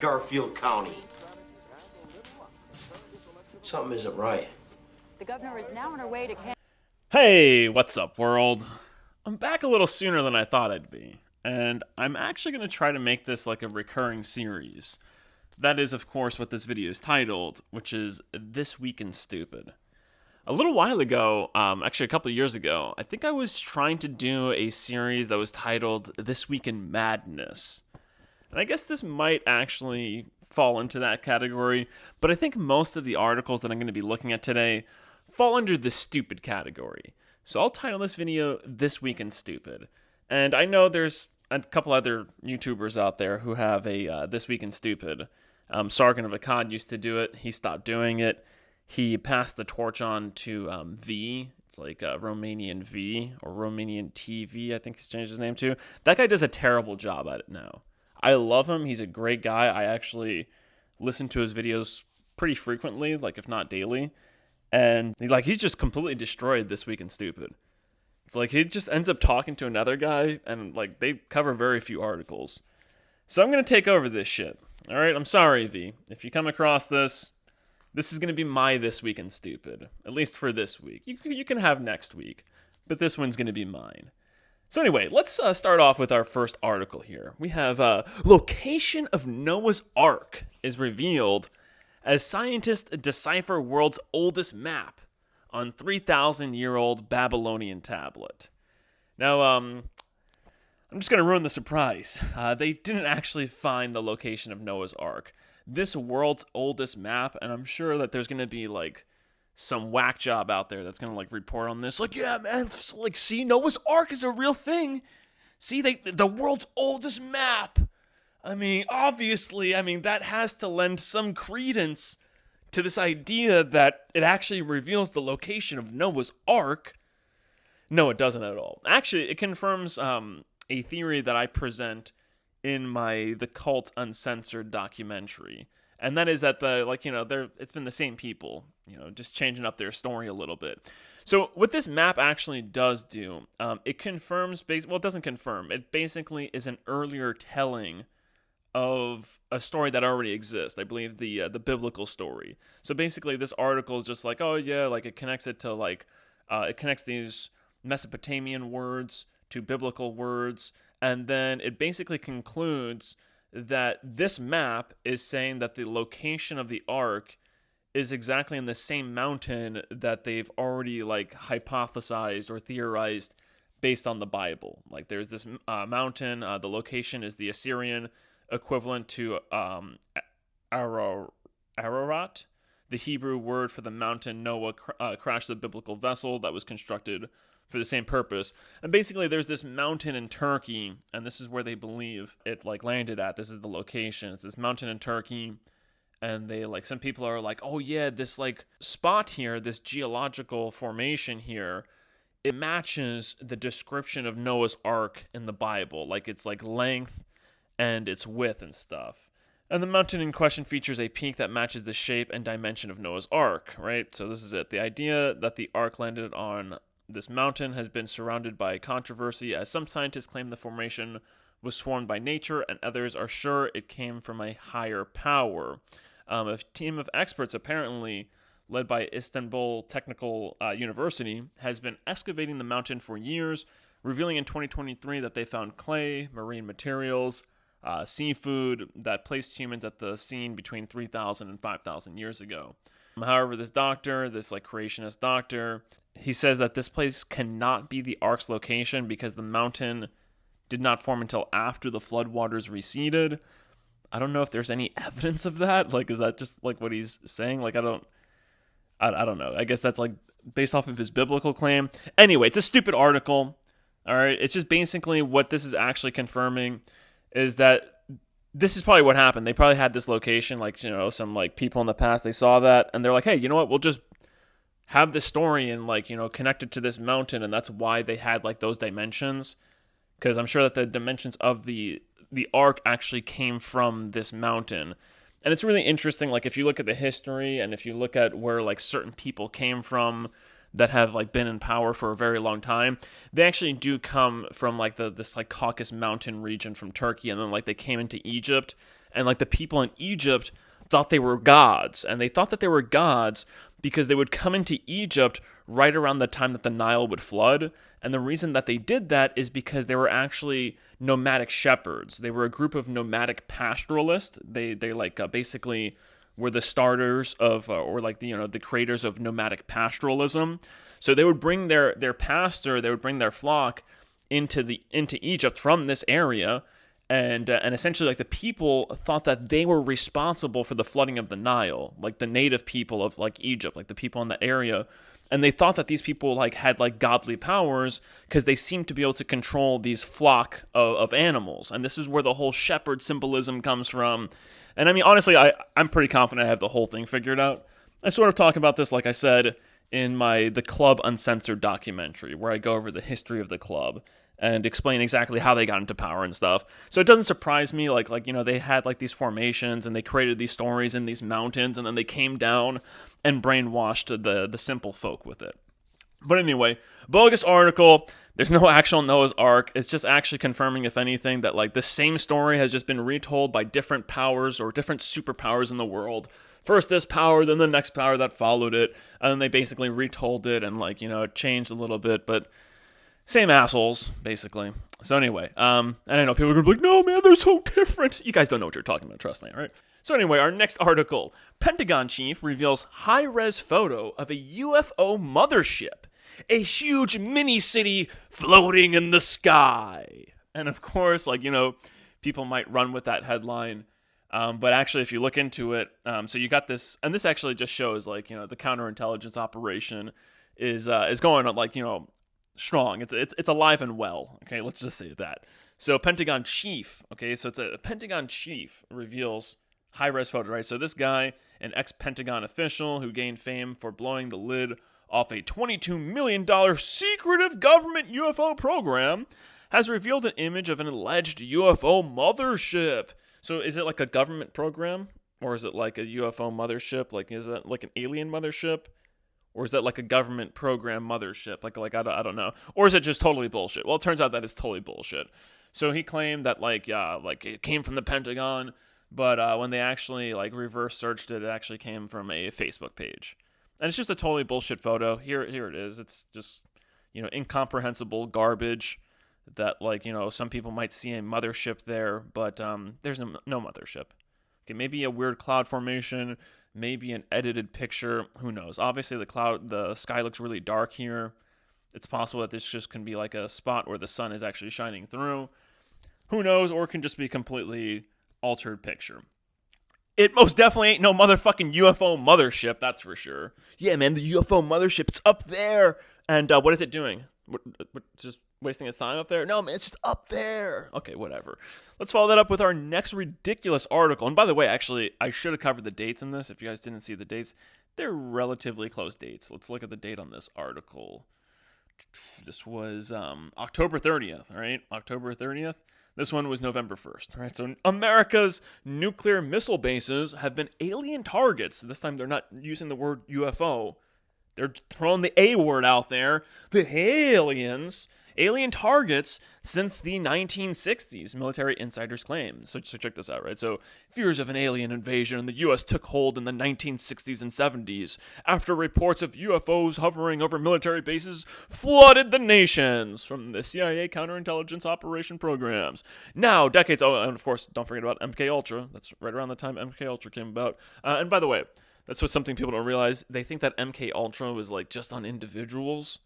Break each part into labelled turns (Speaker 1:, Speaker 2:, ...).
Speaker 1: Garfield County. Something isn't right.
Speaker 2: The governor is now on her way to
Speaker 3: Hey, what's up, world? I'm back a little sooner than I thought I'd be, and I'm actually going to try to make this like a recurring series. That is, of course, what this video is titled, which is This Week in Stupid. A little while ago, actually a couple of years ago, I think I was trying to do a series that was titled This Week in Madness. And I guess this might actually fall into that category, but I think most of the articles that I'm going to be looking at today fall under the stupid category. So I'll title this video This Week in Stupid. And I know there's a couple other YouTubers out there who have a This Week in Stupid. Sargon of Akkad used to do it. He stopped doing it. He passed the torch on to V. It's like Romanian V or Romanian TV, I think he's changed his name to. That guy does a terrible job at it now. I love him. He's a great guy. I actually listen to his videos pretty frequently, like if not daily. And he's just completely destroyed This Week in Stupid. It's like he just ends up talking to another guy, and like they cover very few articles. So I'm gonna take over this shit. All right, I'm sorry, V. If you come across this, this is gonna be my This Week in Stupid, at least for this week. You can have next week, but this one's gonna be mine. So anyway, let's start off with our first article here. We have location of Noah's Ark is revealed as scientists decipher world's oldest map on 3,000-year-old Babylonian tablet. Now, I'm just going to ruin the surprise. They didn't actually find the location of Noah's Ark. This world's oldest map, and I'm sure that there's going to be, like, some whack job out there that's going to, like, report on this. Like, yeah, man, like, see, Noah's Ark is a real thing. See, the world's oldest map. I mean, obviously, that has to lend some credence to this idea that it actually reveals the location of Noah's Ark. No, it doesn't at all. Actually, it confirms a theory that I present in my The Cult Uncensored documentary. And that is that it's been the same people, just changing up their story a little bit. So what this map actually does do, it confirms, it doesn't confirm. It basically is an earlier telling of a story that already exists. I believe the biblical story. So basically, this article is just like, oh yeah, like it connects it to it connects these Mesopotamian words to biblical words, and then it basically concludes that this map is saying that the location of the ark is exactly in the same mountain that they've already hypothesized or theorized based on the Bible. Like there's this mountain. The location is the Assyrian equivalent to Ararat, the Hebrew word for the mountain Noah crashed the biblical vessel that was constructed for the same purpose. And basically there's this mountain in Turkey, and this is where they believe it landed at. This is the location. It's this mountain in Turkey, and they some people are like, oh yeah, this spot here, this geological formation here, it matches the description of Noah's Ark in the Bible. It's length and its width and stuff. And the mountain in question features a peak that matches the shape and dimension of Noah's Ark, right? So this is it. The idea that the Ark landed on this mountain has been surrounded by controversy, as some scientists claim the formation was formed by nature, and others are sure it came from a higher power. A team of experts, apparently led by Istanbul Technical University, has been excavating the mountain for years, revealing in 2023 that they found clay, marine materials, seafood that placed humans at the scene between 3,000 and 5,000 years ago. However, this creationist doctor, he says that this place cannot be the Ark's location because the mountain did not form until after the floodwaters receded. I don't know if there's any evidence of that. Is that just what he's saying? I don't know. I guess that's based off of his biblical claim. Anyway, it's a stupid article. All right, it's just basically what this is actually confirming is that this is probably what happened. They probably had this location, some people in the past, they saw that, and they're like, hey, you know what, we'll just have this story and connect it to this mountain, and that's why they had those dimensions, because I'm sure that the dimensions of the ark actually came from this mountain. And it's really interesting, if you look at the history, and if you look at where certain people came from that have been in power for a very long time, they actually do come from this Caucasus Mountain region from Turkey, and then they came into Egypt, And like the people in Egypt thought they were gods, and they thought that they were gods because they would come into Egypt right around the time that the Nile would flood. And the reason that they did that is because they were actually nomadic shepherds. They were a group of nomadic pastoralists. They basically were the starters of, or like the creators of nomadic pastoralism. So they would bring their pastor, they would bring their flock into Egypt from this area. And essentially, like, the people thought that they were responsible for the flooding of the Nile, like the native people of like Egypt, like the people in that area, and they thought that these people like had like godly powers because they seemed to be able to control these flock of animals, and this is where the whole shepherd symbolism comes from. And I mean, honestly, I'm pretty confident I have the whole thing figured out. I sort of talk about this, like I said, in the Club Uncensored documentary, where I go over the history of the club and explain exactly how they got into power and stuff. So it doesn't surprise me, like they had like these formations and they created these stories in these mountains, and then they came down and brainwashed the simple folk with it. But anyway, bogus article. There's no actual Noah's Ark. It's just actually confirming, if anything, that like the same story has just been retold by different powers or different superpowers in the world. First this power, then the next power that followed it, and then they basically retold it and it changed a little bit, but same assholes, basically. So anyway, and I know people are going to be like, no, man, they're so different. You guys don't know what you're talking about, trust me, all right? So anyway, our next article. Pentagon chief reveals high-res photo of a UFO mothership. A huge mini-city floating in the sky. And of course, people might run with that headline. But actually, if you look into it, so you got this, and this actually just shows, the counterintelligence operation is going on, strong. It's alive and well. Okay, let's just say that. So Pentagon chief. Okay, so it's a Pentagon chief reveals high-res photo. Right. So this guy, an ex-Pentagon official who gained fame for blowing the lid off a $22 million secretive government UFO program, has revealed an image of an alleged UFO mothership. So is it like a government program, or is it like a UFO mothership? Like, is that like an alien mothership? Or is that like a government program mothership? I don't know. Or is it just totally bullshit? Well, it turns out that it's totally bullshit. So he claimed that it came from the Pentagon, but when they actually reverse searched it, it actually came from a Facebook page. And it's just a totally bullshit photo. Here it is. It's just, incomprehensible garbage that some people might see a mothership there, but there's no mothership. Okay, maybe a weird cloud formation, maybe an edited picture, who knows? Obviously the sky looks really dark here. It's possible that this just can be like a spot where the sun is actually shining through. Who knows? Or it can just be a completely altered picture. It most definitely ain't no motherfucking UFO mothership, that's for sure. Yeah, man, the UFO mothership, it's up there. And what is it doing? What, just wasting its time up there? No, man, it's just up there. Okay, whatever. Let's follow that up with our next ridiculous article. And by the way, actually, I should have covered the dates in this. If you guys didn't see the dates, they're relatively close dates. Let's look at the date on this article. This was October 30th, all right? October 30th. This one was November 1st, all right? So America's nuclear missile bases have been alien targets. This time they're not using the word UFO. They're throwing the A word out there. The aliens. Alien targets since the 1960s, military insiders claim. So check this out, right? So fears of an alien invasion in the U.S. took hold in the 1960s and 70s after reports of UFOs hovering over military bases flooded the nations from the CIA counterintelligence operation programs. Now, decades, and of course, don't forget about MK Ultra. That's right around the time MK Ultra came about. And by the way, that's what something people don't realize. They think that MK Ultra was just on individuals.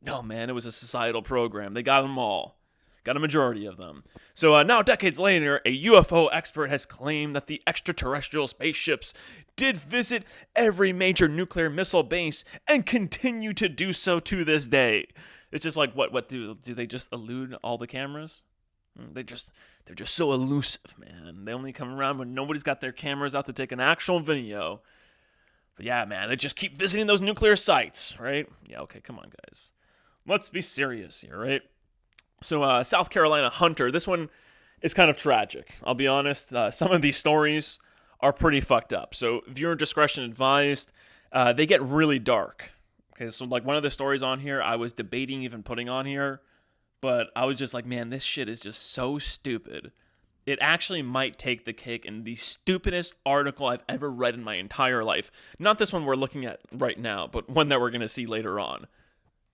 Speaker 3: No, man, it was a societal program. They got them all. Got a majority of them. So now, decades later, a UFO expert has claimed that the extraterrestrial spaceships did visit every major nuclear missile base and continue to do so to this day. It's just like, what do they just elude all the cameras? They're just so elusive, man. They only come around when nobody's got their cameras out to take an actual video. But yeah, man, they just keep visiting those nuclear sites, right? Yeah, okay, come on, guys. Let's be serious here, right? So, South Carolina hunter. This one is kind of tragic. I'll be honest. Some of these stories are pretty fucked up. So, viewer discretion advised. They get really dark. Okay, so one of the stories on here, I was debating even putting on here, but I was just like, man, this shit is just so stupid it actually might take the cake in the stupidest article I've ever read in my entire life. Not this one we're looking at right now, but one that we're going to see later on.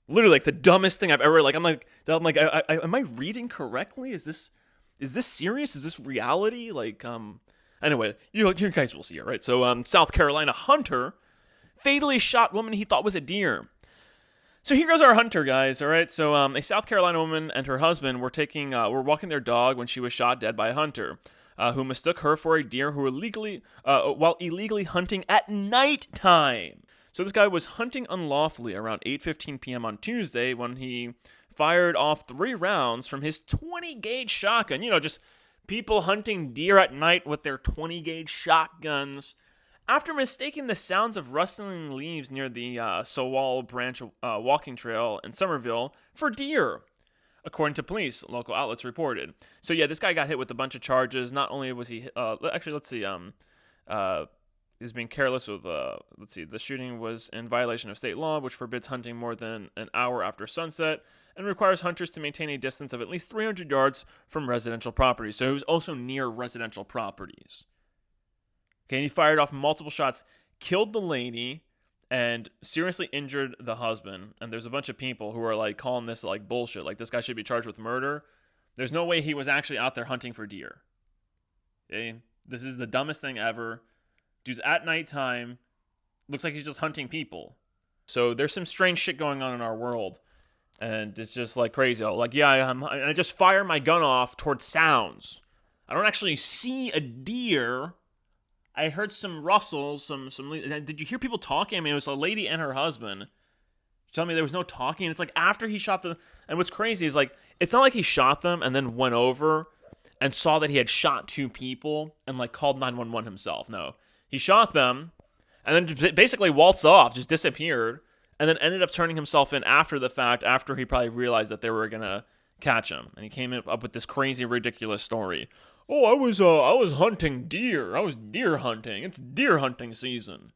Speaker 3: Literally, like, the dumbest thing I've ever, like, I'm like, am I reading correctly? Is this serious? Is this reality? Like, anyway, you guys will see it, right? So, South Carolina hunter fatally shot woman he thought was a deer. So here goes our hunter, guys, all right? So a South Carolina woman and her husband were walking their dog when she was shot dead by a hunter who mistook her for a deer who were while illegally hunting at nighttime. So this guy was hunting unlawfully around 8:15 p.m. on Tuesday when he fired off 3 rounds from his 20-gauge shotgun. You know, just people hunting deer at night with their 20-gauge shotguns. After mistaking the sounds of rustling leaves near the Sowall Branch walking trail in Somerville for deer, according to police, local outlets reported. So yeah, this guy got hit with a bunch of charges. Not only was he, he was being careless with, the shooting was in violation of state law, which forbids hunting more than an hour after sunset and requires hunters to maintain a distance of at least 300 yards from residential properties. So he was also near residential properties. Okay, and he fired off multiple shots, killed the lady, and seriously injured the husband. And there's a bunch of people who are like calling this like bullshit. Like, this guy should be charged with murder. There's no way he was actually out there hunting for deer. Okay, this is the dumbest thing ever. Dude's at nighttime. Looks like he's just hunting people. So there's some strange shit going on in our world. And it's just like crazy. Like, yeah, I just fire my gun off towards sounds. I don't actually see a deer. I heard some rustles, did you hear people talking? I mean, it was a lady and her husband. Tell me there was no talking. It's like after he shot and what's crazy is like, it's not like he shot them and then went over and saw that he had shot 2 people and like called 911 himself. No, he shot them and then basically waltzed off, just disappeared, and then ended up turning himself in after the fact, after he probably realized that they were going to catch him. And he came up with this crazy, ridiculous story. Oh, I was hunting deer. I was deer hunting. It's deer hunting season.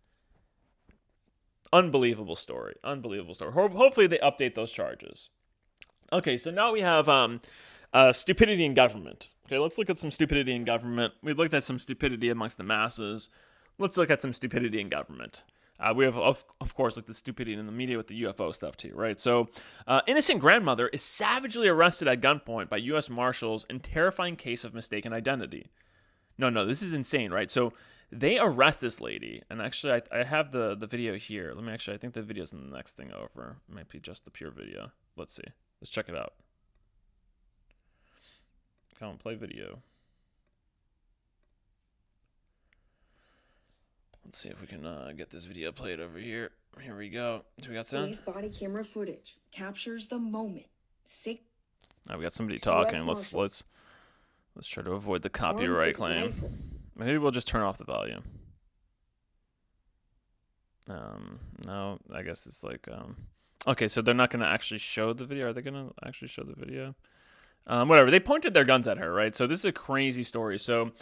Speaker 3: Unbelievable story. Hopefully they update those charges. Okay, so now we have stupidity in government. Okay, let's look at some stupidity in government. We looked at some stupidity amongst the masses. Let's look at some stupidity in government. We have, of course, like the stupidity in the media with the UFO stuff too, right? So, innocent grandmother is savagely arrested at gunpoint by U.S. Marshals in terrifying case of mistaken identity. No, this is insane, right? So, they arrest this lady, and actually, I have the video here. I think the video's in the next thing over. It might be just the pure video. Let's see. Let's check it out. Come on, play video. Let's see if we can get this video played over here. Here we go. Do we got sound?
Speaker 4: Police body camera footage captures the moment.
Speaker 3: Now we got somebody talking. Let's try to avoid the copyright claim. Maybe we'll just turn off the volume. No, I guess it's like okay, so they're not going to actually show the video. Are they going to actually show the video? Whatever. They pointed their guns at her, right? So this is a crazy story. So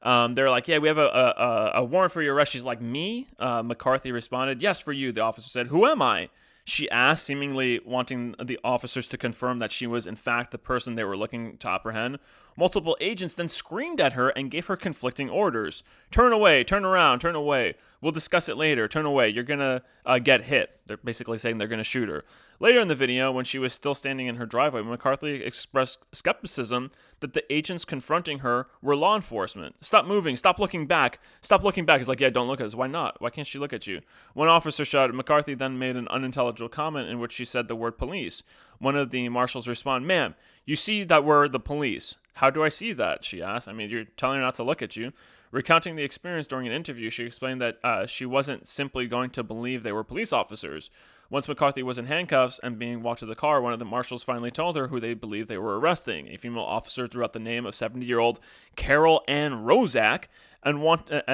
Speaker 3: they're like, yeah, we have a warrant for your arrest. She's like, me? McCarthy responded, yes, for you. The officer said, who am I? She asked, seemingly wanting the officers to confirm that she was in fact the person they were looking to apprehend. Multiple agents then screamed at her and gave her conflicting orders. Turn away, turn around, turn away. We'll discuss it later. Turn away. You're going to get hit. They're basically saying they're going to shoot her. Later in the video, when she was still standing in her driveway, McCarthy expressed skepticism that the agents confronting her were law enforcement. Stop moving. Stop looking back. Stop looking back. He's like, yeah, don't look at us. Why not? Why can't she look at you? One officer shouted. McCarthy then made an unintelligible comment in which she said the word police. One of the marshals responded, ma'am, you see that we're the police. How do I see that? She asked. I mean, you're telling her not to look at you. Recounting the experience during an interview, she explained that she wasn't simply going to believe they were police officers. Once McCarthy was in handcuffs and being walked to the car, one of the marshals finally told her who they believed they were arresting. A female officer threw out the name of 70-year-old Carol Ann Rozak and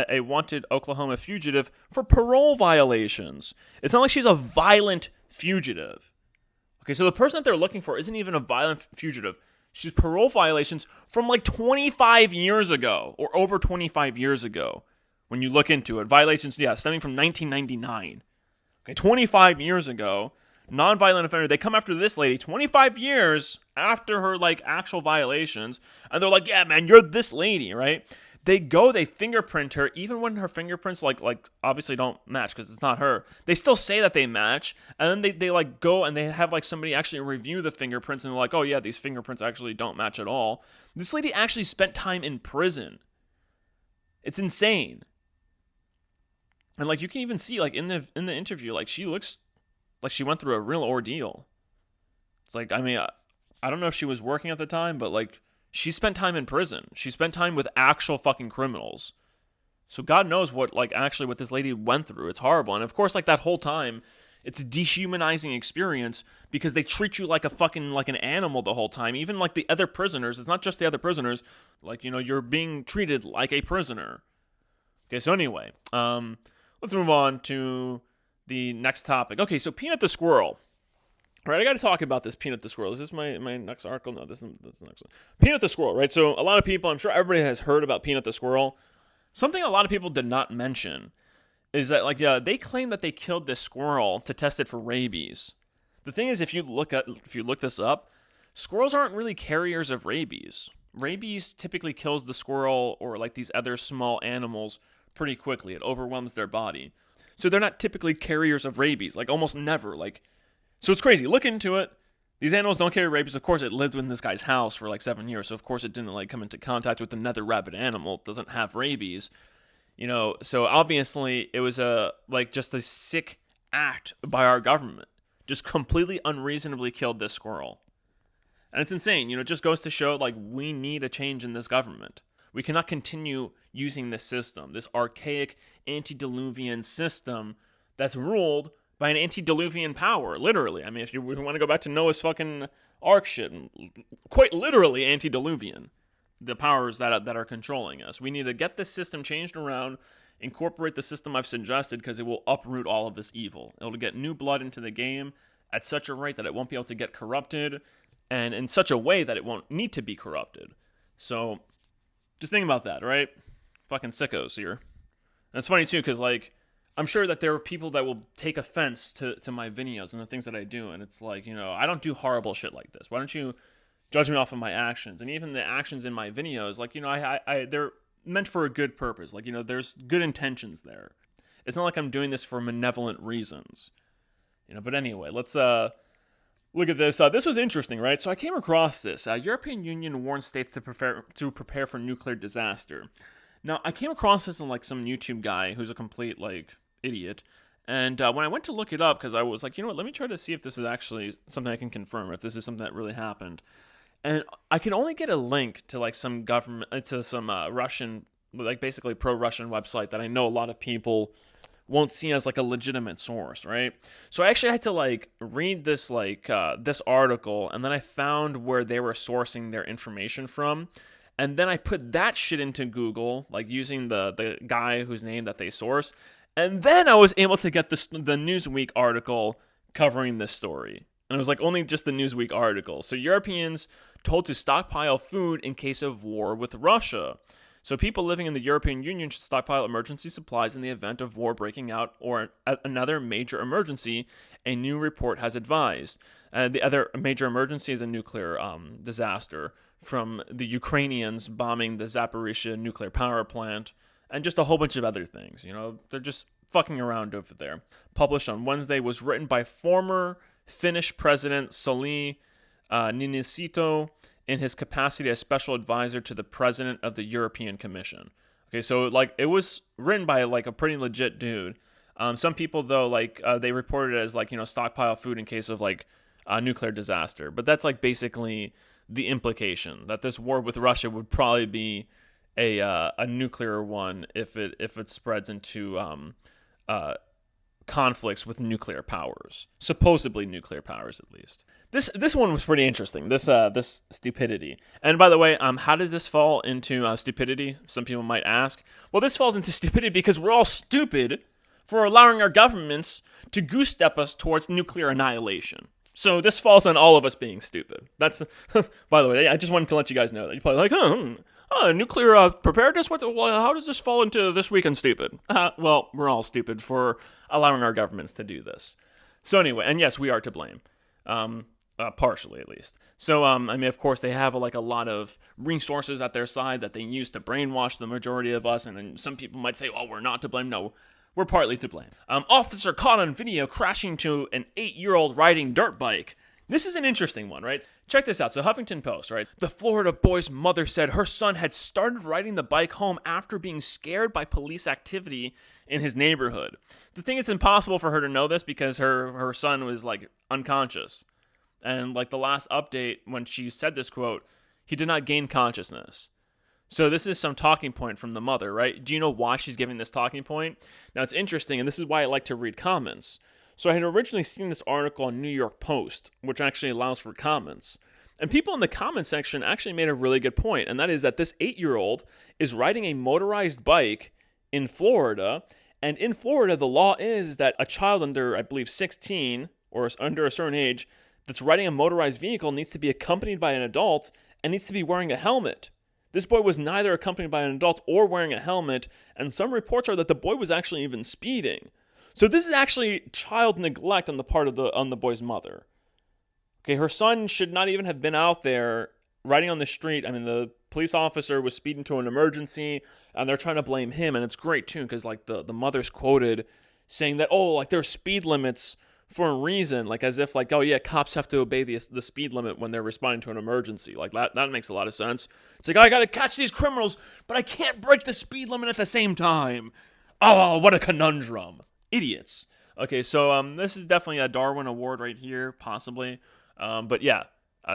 Speaker 3: a wanted Oklahoma fugitive for parole violations. It's not like she's a violent fugitive. Okay, so the person that they're looking for isn't even a violent fugitive. She's parole violations from like 25 years ago or over 25 years ago. When you look into it, violations, yeah, stemming from 1999. Okay, 25 years ago, non-violent offender. They come after this lady 25 years after her, like, actual violations, and they're like, yeah, man, you're this lady, right? They fingerprint her, even when her fingerprints, like obviously don't match because it's not her. They still say that they match, and then they like, go and they have, like, somebody actually review the fingerprints, and they're like, oh, yeah, these fingerprints actually don't match at all. This lady actually spent time in prison. It's insane. And, like, you can even see, like, in the interview, like, she looks like she went through a real ordeal. It's like, I mean, I don't know if she was working at the time, but, like, she spent time in prison. She spent time with actual fucking criminals. So God knows what this lady went through. It's horrible. And of course, like, that whole time, it's a dehumanizing experience because they treat you like a fucking, like, an animal the whole time. Even, like, the other prisoners. It's not just the other prisoners. Like, you know, you're being treated like a prisoner. Okay, so anyway, let's move on to the next topic. Okay, so Peanut the Squirrel. All right, I got to talk about this Peanut the Squirrel. Is this my next article? No, this is the next one. Peanut the Squirrel, right? So a lot of people, I'm sure everybody has heard about Peanut the Squirrel. Something a lot of people did not mention is that, like, yeah, they claim that they killed this squirrel to test it for rabies. The thing is, if you look this up, squirrels aren't really carriers of rabies. Rabies typically kills the squirrel or, like, these other small animals pretty quickly. It overwhelms their body. So they're not typically carriers of rabies, like, almost never, like. So it's crazy. Look into it. These animals don't carry rabies. Of course, it lived in this guy's house for like 7 years. So, of course, it didn't like come into contact with another rabid animal. It doesn't have rabies. You know, so obviously it was just a sick act by our government. Just completely unreasonably killed this squirrel. And it's insane. You know, it just goes to show, like, we need a change in this government. We cannot continue using this system, this archaic antediluvian system that's ruled by an antediluvian power, literally. I mean, if you want to go back to Noah's fucking ark shit, quite literally antediluvian, the powers that are controlling us. We need to get this system changed around, incorporate the system I've suggested, because it will uproot all of this evil. It'll get new blood into the game at such a rate that it won't be able to get corrupted, and in such a way that it won't need to be corrupted. So, just think about that, right? Fucking sickos here. And it's funny, too, because, like, I'm sure that there are people that will take offense to my videos and the things that I do, and it's like, you know, I don't do horrible shit like this. Why don't you judge me off of my actions? And even the actions in my videos, like, you know, they're meant for a good purpose. Like, you know, there's good intentions there. It's not like I'm doing this for malevolent reasons. You know, but anyway, let's look at this. This was interesting, right? So I came across this. European Union warns states to prepare for nuclear disaster. Now, I came across this in, like, some YouTube guy who's a complete, like, idiot. And when I went to look it up, because I was like, you know what, let me try to see if this is actually something I can confirm, if this is something that really happened. And I could only get a link to, like, some government, to some Russian, like, basically pro-Russian website that I know a lot of people won't see as, like, a legitimate source, right? So I actually had to, like, read this, like, this article, and then I found where they were sourcing their information from. And then I put that shit into Google, like, using the guy whose name that they source. And then I was able to get the Newsweek article covering this story. And it was, like, only just the Newsweek article. So Europeans told to stockpile food in case of war with Russia. So people living in the European Union should stockpile emergency supplies in the event of war breaking out or another major emergency, a new report has advised. The other major emergency is a nuclear disaster from the Ukrainians bombing the Zaporizhzhia nuclear power plant, and just a whole bunch of other things. You know, they're just fucking around over there. Published on Wednesday, was written by former Finnish President Sauli Niinisito in his capacity as special advisor to the President of the European Commission. Okay, so, like, it was written by, like, a pretty legit dude. Some people, though, like, they reported it as, like, you know, stockpile food in case of, like, a nuclear disaster. But that's, like, basically the implication, that this war with Russia would probably be a nuclear one if it spreads into conflicts with nuclear powers, supposedly nuclear powers at least. This one was pretty interesting. This stupidity. And by the way, how does this fall into stupidity? Some people might ask. Well, this falls into stupidity because we're all stupid for allowing our governments to goose step us towards nuclear annihilation. So this falls on all of us being stupid. That's, by the way, I just wanted to let you guys know that. You're probably like, nuclear preparedness? How does this fall into this week in stupid? Well, we're all stupid for allowing our governments to do this. So anyway, and yes, we are to blame. Partially at least. So, I mean, of course, they have a lot of resources at their side that they use to brainwash the majority of us, and then some people might say, oh, we're not to blame. No, we're partly to blame. Officer caught on video crashing to an 8-year-old riding dirt bike. This is an interesting one, right? Check this out. So Huffington Post, right? The Florida boy's mother said her son had started riding the bike home after being scared by police activity in his neighborhood. The thing is, impossible for her to know this because her son was unconscious. And the last update when she said this quote, he did not gain consciousness. So this is some talking point from the mother, right? Do you know why she's giving this talking point? Now it's interesting, and this is why I like to read comments. So I had originally seen this article on New York Post, which actually allows for comments. And people in the comment section actually made a really good point, and that is that this 8-year-old is riding a motorized bike in Florida, and in Florida the law is that a child under, I believe, 16 or under a certain age that's riding a motorized vehicle needs to be accompanied by an adult and needs to be wearing a helmet. This boy was neither accompanied by an adult or wearing a helmet, and some reports are that the boy was actually even speeding. So this is actually child neglect on the part of the boy's mother. Okay, her son should not even have been out there riding on the street. I mean, the police officer was speeding to an emergency, and they're trying to blame him, and it's great too, because the mother's quoted saying that, there are speed limits for a reason, as if oh yeah, cops have to obey the speed limit when they're responding to an emergency. That makes a lot of sense. It's I gotta catch these criminals, but I can't break the speed limit at the same time. Oh, what a conundrum. Idiots. Okay, so this is definitely a Darwin Award right here, possibly. But yeah,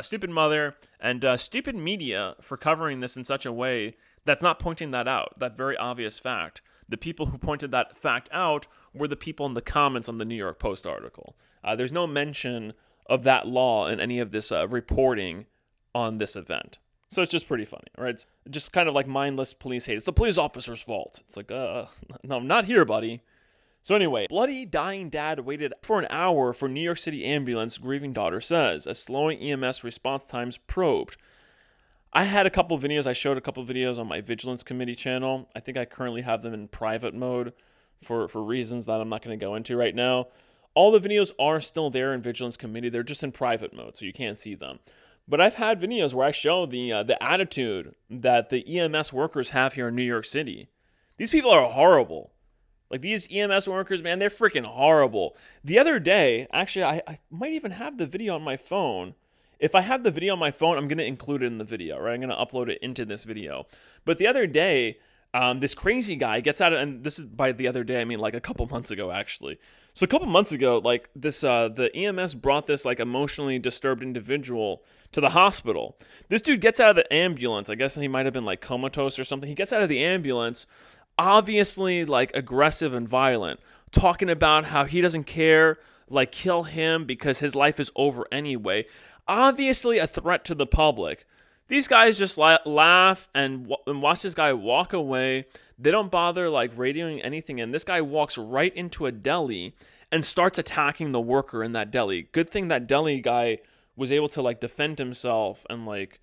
Speaker 3: stupid mother and stupid media for covering this in such a way that's not pointing that out, that very obvious fact. The people who pointed that fact out were the people in the comments on the New York Post article. There's no mention of that law in any of this reporting on this event. So it's just pretty funny, right? It's just kind of mindless police hate. It's the police officer's fault. It's no, not here, buddy. So anyway, bloody dying dad waited for an hour for New York City ambulance, grieving daughter says, as slowing EMS response times probed. I had a couple videos. I showed a couple videos on my Vigilance Committee channel. I think I currently have them in private mode for reasons that I'm not going to go into right now. All the videos are still there in Vigilance Committee. They're just in private mode, so you can't see them. But I've had videos where I show the attitude that the EMS workers have here in New York City. These people are horrible. These EMS workers, man, they're freaking horrible. The other day, actually, I might even have the video on my phone. If I have the video on my phone, I'm going to include it in the video, right? I'm going to upload it into this video. But the other day, this crazy guy gets out of, and this is by the other day, I mean a couple months ago, actually. So a couple months ago, the EMS brought this emotionally disturbed individual to the hospital. This dude gets out of the ambulance. I guess he might have been comatose or something. He gets out of the ambulance, obviously aggressive and violent, talking about how he doesn't care, kill him because his life is over anyway. Obviously a threat to the public. These guys just laugh and watch this guy walk away. They don't bother radioing anything, and this guy walks right into a deli and starts attacking the worker in that deli. Good thing that deli guy was able to defend himself and was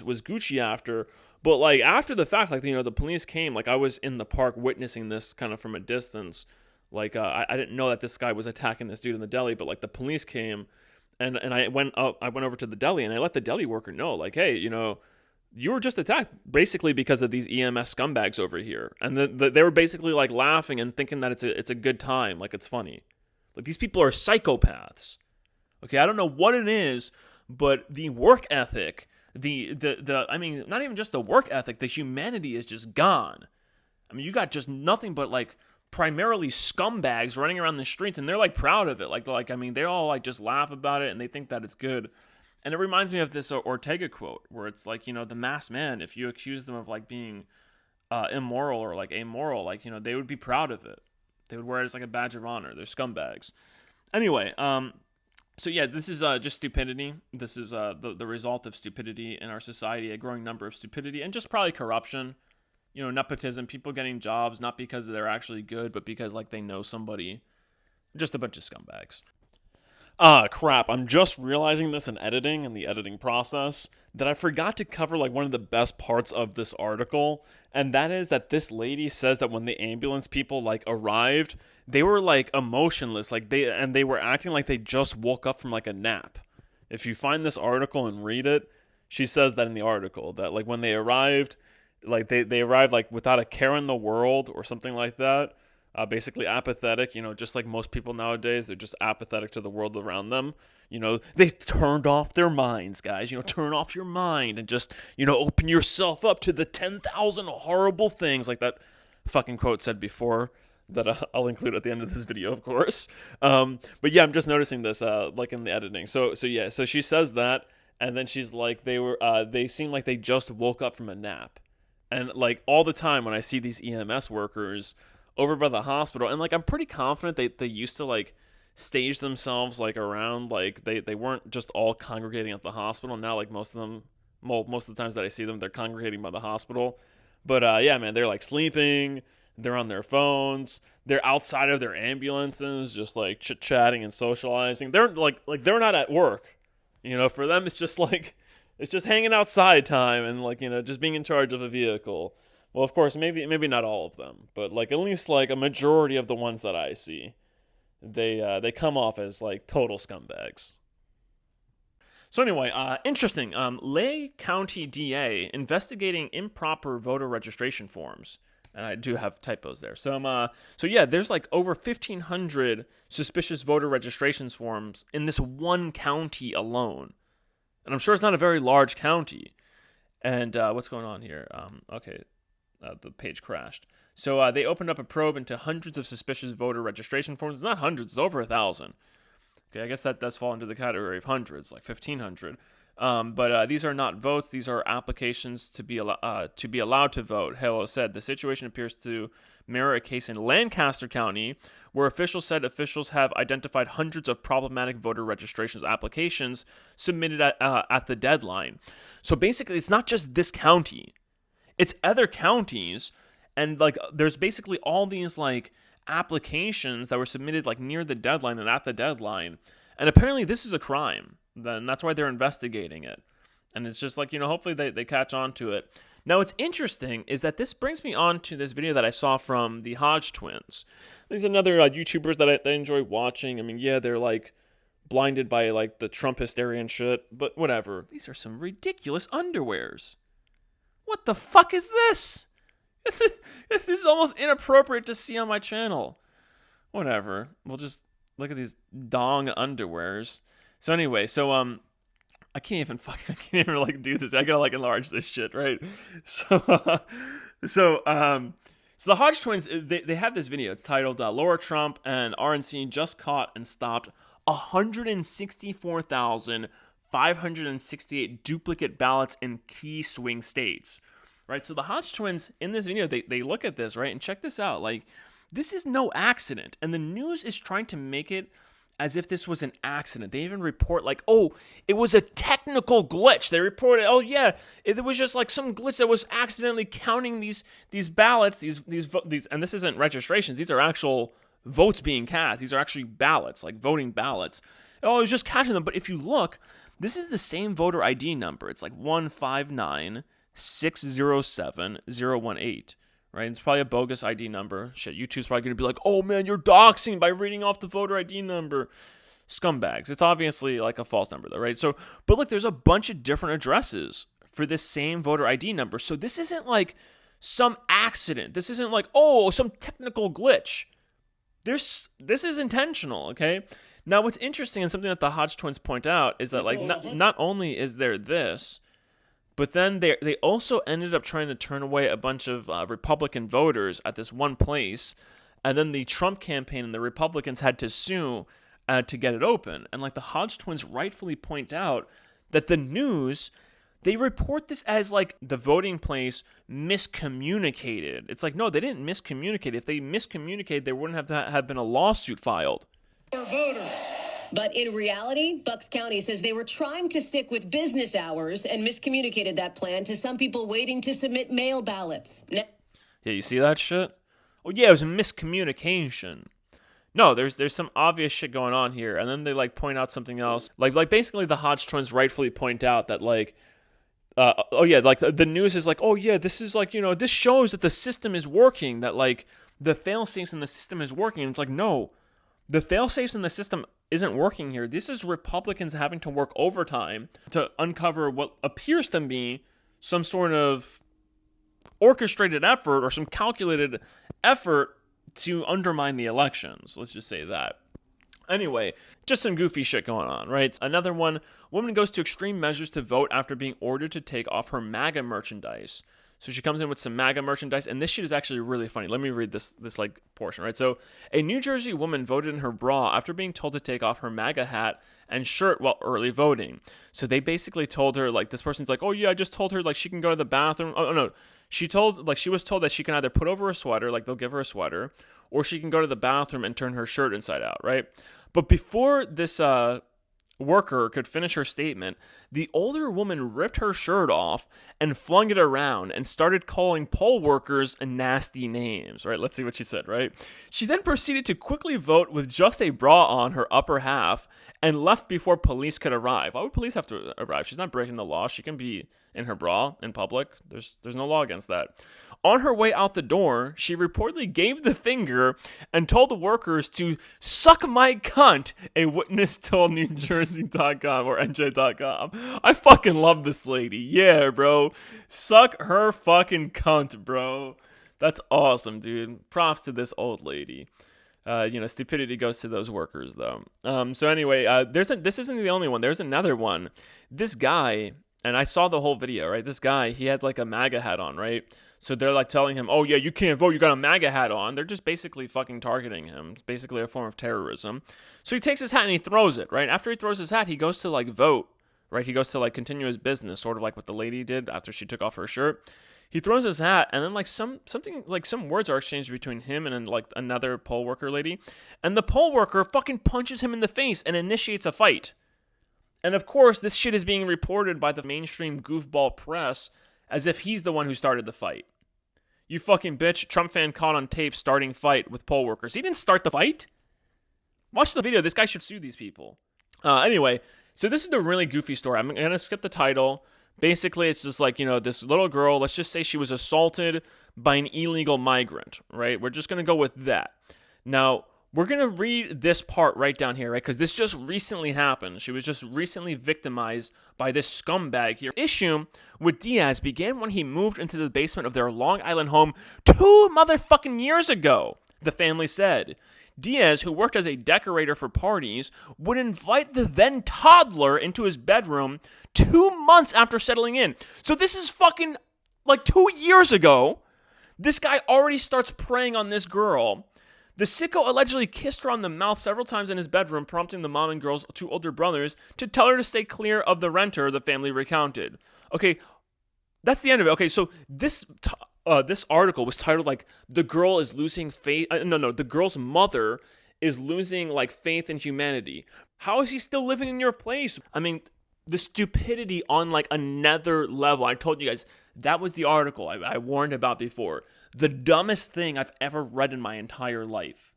Speaker 3: Gucci after. But after the fact, the police came. I was in the park witnessing this kind of from a distance. I didn't know that this guy was attacking this dude in the deli, but the police came, and I went over to the deli and I let the deli worker know, hey, you were just attacked basically because of these EMS scumbags over here, and they were basically laughing and thinking that it's a good time, it's funny. These people are psychopaths. Okay, I don't know what it is, but the work ethic. I mean, not even just the work ethic, the humanity is just gone. I mean, you got just nothing but primarily scumbags running around the streets, and they're proud of it. I mean, they all just laugh about it and they think that it's good. And it reminds me of this Ortega quote where it's the masked man, if you accuse them of being immoral or amoral, they would be proud of it. They would wear it as a badge of honor. They're scumbags. Anyway, so yeah, this is just stupidity. This is the result of stupidity in our society, a growing number of stupidity, and just probably corruption. Nepotism, people getting jobs, not because they're actually good, but because they know somebody. Just a bunch of scumbags. Crap, I'm just realizing this in editing and the editing process, that I forgot to cover one of the best parts of this article, And that is that this lady says that when the ambulance people like arrived, they were like emotionless, like they were acting like they just woke up from like a nap. If you find this article and read it, she says that in the article that like when they arrived, like they arrived like without a care in the world or something like that. Basically apathetic, just like most people nowadays, they're just apathetic to the world around them. They turned off their minds, guys. Turn off your mind and just, open yourself up to the 10,000 horrible things, like that fucking quote said before that I'll include at the end of this video, of course. But yeah, I'm just noticing this, like in the editing. So she says that, and then she's like, they seem like they just woke up from a nap. And like all the time when I see these EMS workers over by the hospital, and like I'm pretty confident they used to like stage themselves like around, like they weren't just all congregating at the hospital. Now like most of the times that I see them, they're congregating by the hospital. But yeah, man, they're like sleeping, they're on their phones, they're outside of their ambulances just like chit-chatting and socializing. They're like they're not at work. For them it's just like it's just hanging outside time and like just being in charge of a vehicle. Well, of course, maybe not all of them, but like at least like a majority of the ones that I see, they come off as like total scumbags. So anyway, interesting. Lehigh County DA investigating improper voter registration forms, and I do have typos there. So yeah, there's like over 1,500 suspicious voter registrations forms in this one county alone, and I'm sure it's not a very large county. And what's going on here? Okay. The page crashed. So they opened up a probe into hundreds of suspicious voter registration forms. It's not hundreds, it's over 1,000. Okay, I guess that does fall into the category of hundreds, like 1,500. But these are not votes. These are applications to be allowed to vote. Hello said the situation appears to mirror a case in Lancaster County, where officials said officials have identified hundreds of problematic voter registrations applications submitted at the deadline. So basically, it's not just this county. It's other counties, and like there's basically all these like applications that were submitted like near the deadline and at the deadline, and apparently this is a crime. Then that's why they're investigating it, and it's just like hopefully they catch on to it. Now what's interesting is that this brings me on to this video that I saw from the Hodge twins. These are another YouTubers that I enjoy watching. I mean, yeah, they're like blinded by like the Trump hysteria and shit, but whatever. These are some ridiculous underwears. What the fuck is this? This is almost inappropriate to see on my channel. Whatever. We'll just look at these dong underwears. So anyway, I can't even like do this. I gotta like enlarge this shit, right? So the Hodge twins, they have this video. It's titled Laura Trump and RNC just caught and stopped 164,568 duplicate ballots in key swing states, right? So the Hodge twins in this video, they look at this, right? And check this out. Like, this is no accident. And the news is trying to make it as if this was an accident. They even report like, oh, it was a technical glitch. They reported, oh yeah, it was just like some glitch that was accidentally counting these ballots, these, and this isn't registrations. These are actual votes being cast. These are actually ballots, like voting ballots. Oh, I was just catching them. But if you look, this is the same voter ID number. It's like 159607018, right? It's probably a bogus ID number. Shit, YouTube's probably going to be like, oh man, you're doxing by reading off the voter ID number. Scumbags. It's obviously like a false number though, right? So, but look, there's a bunch of different addresses for this same voter ID number. So this isn't like some accident. This isn't like, oh, some technical glitch. This is intentional, okay? Now, what's interesting and something that the Hodge twins point out is that, like, not only is there this, but then they also ended up trying to turn away a bunch of Republican voters at this one place, and then the Trump campaign and the Republicans had to sue to get it open. And, like, the Hodge twins rightfully point out that the news, they report this as, like, the voting place miscommunicated. It's like, no, they didn't miscommunicate. If they miscommunicated, there wouldn't have been a lawsuit filed.
Speaker 5: Voters. But in reality, Bucks County says they were trying to stick with business hours and miscommunicated that plan to some people waiting to submit mail ballots.
Speaker 3: Yeah, you see that shit? Oh yeah, it was a miscommunication. No, there's some obvious shit going on here, and then they like point out something else. Like basically the Hodge twins rightfully point out that like oh yeah, like the news is like, oh yeah, this is like, this shows that the system is working, that like the fail-safes in the system is working. And it's like, no, the fail-safes in the system isn't working here. This is Republicans having to work overtime to uncover what appears to be some sort of orchestrated effort or some calculated effort to undermine the elections. Let's just say that. Anyway, just some goofy shit going on, right? Another one, woman goes to extreme measures to vote after being ordered to take off her MAGA merchandise. So she comes in with some MAGA merchandise, and this shit is actually really funny. Let me read this like portion, right? So, a New Jersey woman voted in her bra after being told to take off her MAGA hat and shirt while early voting. So they basically told her, like, this person's like, oh yeah, I just told her like she can go to the bathroom. Oh no, she was told that she can either put over a sweater, like they'll give her a sweater, or she can go to the bathroom and turn her shirt inside out, right? But before this worker could finish her statement, the older woman ripped her shirt off and flung it around and started calling poll workers nasty names, right? Let's see what she said, right? She then proceeded to quickly vote with just a bra on her upper half and left before police could arrive. Why would police have to arrive? She's not breaking the law. She can be in her bra in public. There's no law against that. On her way out the door, she reportedly gave the finger and told the workers to suck my cunt, a witness told NewJersey.com or NJ.com. I fucking love this lady. Yeah, bro. Suck her fucking cunt, bro. That's awesome, dude. Props to this old lady. Stupidity goes to those workers, though. So anyway, this isn't the only one. There's another one. This guy, and I saw the whole video, right? This guy, he had like a MAGA hat on, right? So they're like telling him, oh yeah, you can't vote, you got a MAGA hat on. They're just basically fucking targeting him. It's basically a form of terrorism. So he takes his hat and he throws it, right? After he throws his hat, he goes to like vote, right? He goes to like continue his business, sort of like what the lady did after she took off her shirt. He throws his hat, and then like some words are exchanged between him and like another poll worker lady, and the poll worker fucking punches him in the face and initiates a fight. And of course, this shit is being reported by the mainstream goofball press as if he's the one who started the fight. You fucking bitch, Trump fan caught on tape starting fight with poll workers. He didn't start the fight. Watch the video. This guy should sue these people. Anyway, so this is the really goofy story. I'm going to skip the title. Basically, it's just like, this little girl, let's just say she was assaulted by an illegal migrant, right? We're just going to go with that. Now, we're going to read this part right down here, right? Because this just recently happened. She was just recently victimized by this scumbag here. Issue with Diaz began when he moved into the basement of their Long Island home 2 motherfucking years ago, the family said. Diaz, who worked as a decorator for parties, would invite the then toddler into his bedroom 2 months after settling in. So this is fucking like 2 years ago. This guy already starts preying on this girl. The sicko allegedly kissed her on the mouth several times in his bedroom, prompting the mom and girl's 2 older brothers to tell her to stay clear of the renter, the family recounted. Okay, that's the end of it. Okay, so this article was titled like, the girl is losing faith. The girl's mother is losing like faith in humanity. How is he still living in your place? I mean, the stupidity on like another level. I told you guys, that was the article I warned about before. The dumbest thing I've ever read in my entire life.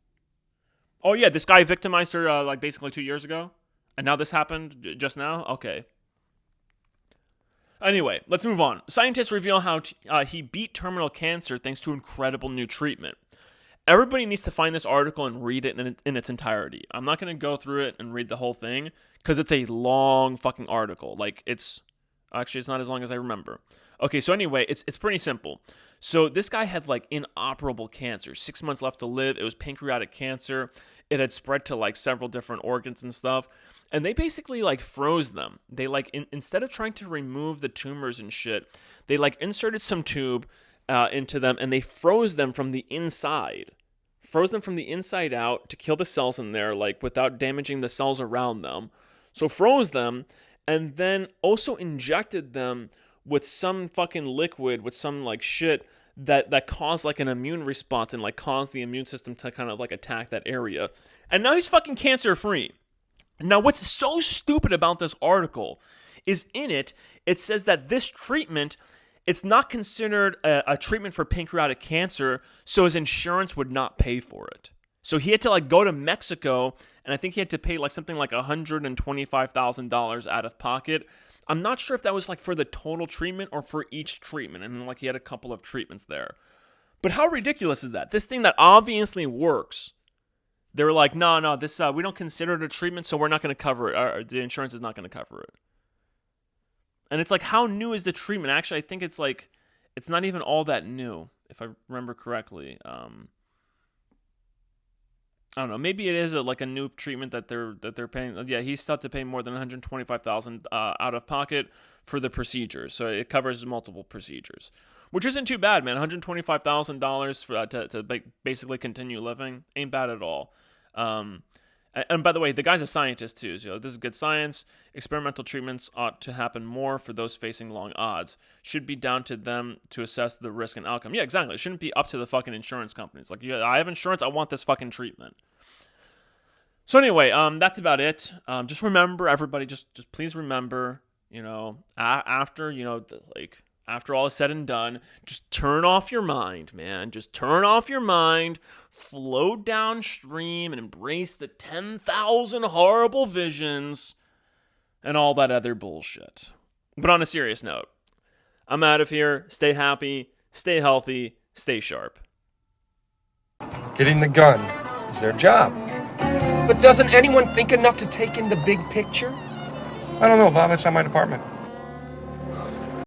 Speaker 3: Oh yeah, this guy victimized her like basically 2 years ago? And now this happened just now? Okay. Anyway, let's move on. Scientists reveal how he beat terminal cancer thanks to incredible new treatment. Everybody needs to find this article and read it in its entirety. I'm not going to go through it and read the whole thing because it's a long fucking article. Like, it's not as long as I remember. Okay, so anyway, it's pretty simple. So this guy had like inoperable cancer, 6 months left to live. It was pancreatic cancer. It had spread to like several different organs and stuff. And they basically like froze them. They like, instead of trying to remove the tumors and shit, they like inserted some tube into them and they froze them from the inside. Froze them from the inside out to kill the cells in there, like without damaging the cells around them. So froze them and then also injected them with some fucking liquid, with some like shit that caused like an immune response and like caused the immune system to kind of like attack that area. And now he's fucking cancer free. Now what's so stupid about this article is it says that this treatment, it's not considered a treatment for pancreatic cancer, so his insurance would not pay for it. So he had to like go to Mexico, and I think he had to pay like something like $125,000 out of pocket. I'm not sure if that was like for the total treatment or for each treatment, and like he had a couple of treatments there. But how ridiculous is that? This thing that obviously works, they were like, no, this we don't consider it a treatment, so we're not going to cover it. The insurance is not going to cover it. And it's like, how new is the treatment? Actually, I think it's like, it's not even all that new, if I remember correctly. I don't know. Maybe it is like a new treatment that they're paying. Yeah, he's still to pay more than $125,000 out of pocket for the procedures, so it covers multiple procedures, which isn't too bad, man. $125,000 for to basically continue living ain't bad at all. And by the way, the guy's a scientist too. So this is good science. Experimental treatments ought to happen more for those facing long odds. Should be down to them to assess the risk and outcome. Yeah, exactly. It shouldn't be up to the fucking insurance companies. Like, yeah, I have insurance. I want this fucking treatment. So anyway, that's about it. Just remember, everybody. Just please remember. After after all is said and done, just turn off your mind, man. Just turn off your mind, float downstream, and embrace the 10,000 horrible visions and all that other bullshit. But on a serious note, I'm out of here. Stay happy, stay healthy, stay sharp.
Speaker 6: Getting the gun is their job.
Speaker 1: But doesn't anyone think enough to take in the big picture?
Speaker 6: I don't know, Bob. It's not my department.